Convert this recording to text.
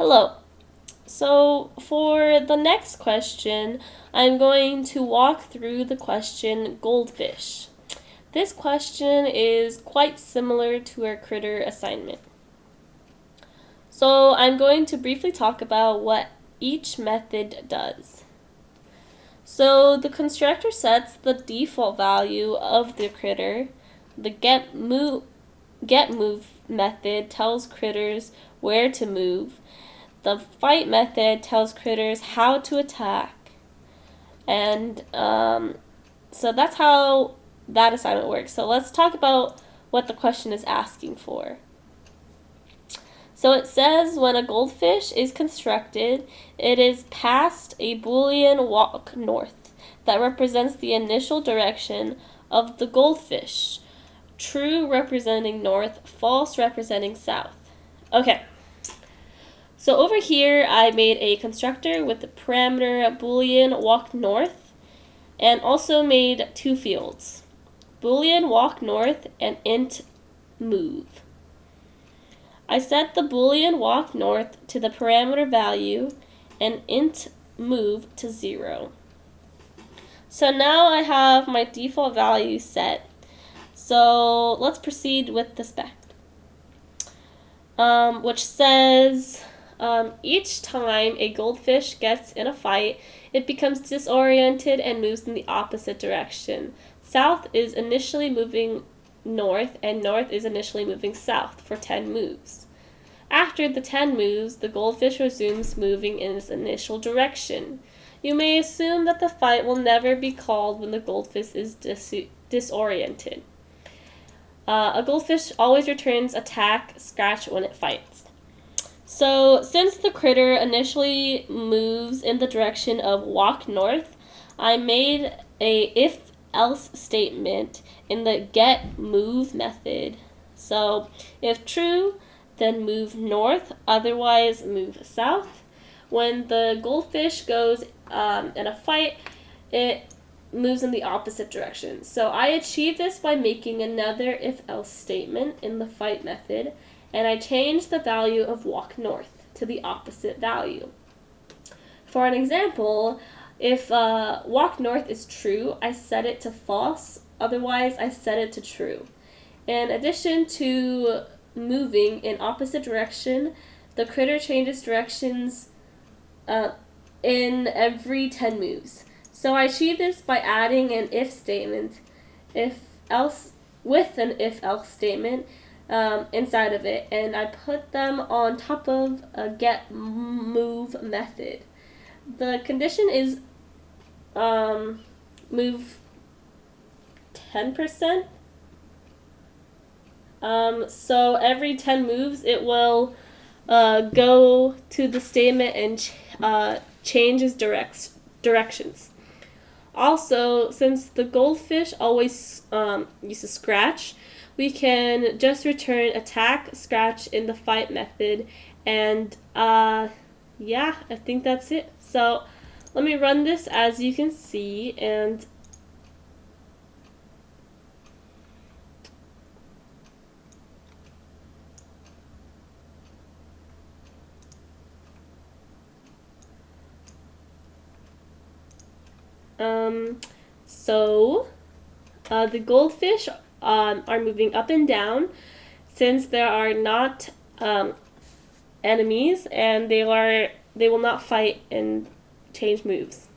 Hello. So for the next question, I'm going to walk through the question Goldfish. This question is quite similar to our critter assignment. So I'm going to briefly talk about what each method does. So the constructor sets the default value of the critter. The get move method tells critters where to move. The fight method tells critters how to attack. And so that's how that assignment works. So let's talk about what the question is asking for. So it says when a goldfish is constructed, it is passed a Boolean walk north that represents the initial direction of the goldfish. True representing north, false representing south. Okay. So over here, I made a constructor with the parameter Boolean walk north and also made two fields, Boolean walk north and int move. I set the Boolean walk north to the parameter value and int move to 0. So now I have my default value set. So let's proceed with the spec, which says each time a goldfish gets in a fight, it becomes disoriented and moves in the opposite direction. South is initially moving north, and north is initially moving south for 10 moves. After the 10 moves, the goldfish resumes moving in its initial direction. You may assume that the fight will never be called when the goldfish is disoriented. A goldfish always returns attack, scratch when it fights. So since the critter initially moves in the direction of walk north, I made a if-else statement in the getMove method. So if true, then move north, otherwise move south. When the goldfish goes in a fight, it moves in the opposite direction. So I achieved this by making another if-else statement in the fight method, and I changed the value of walk north to the opposite value. For an example, if walk north is true, I set it to false, otherwise I set it to true. In addition to moving in opposite direction, the critter changes directions in every 10 moves. So I achieve this by adding an if statement, with an if-else statement inside of it, and I put them on top of a getMove method. The condition is move 10%. So every 10 moves, it will go to the statement and change its directions. Also, since the goldfish always uses scratch, we can just return attack, scratch in the fight method, and yeah, I think that's it. So let me run this as you can see, and the goldfish are moving up and down since there are not enemies, and they will not fight and change moves.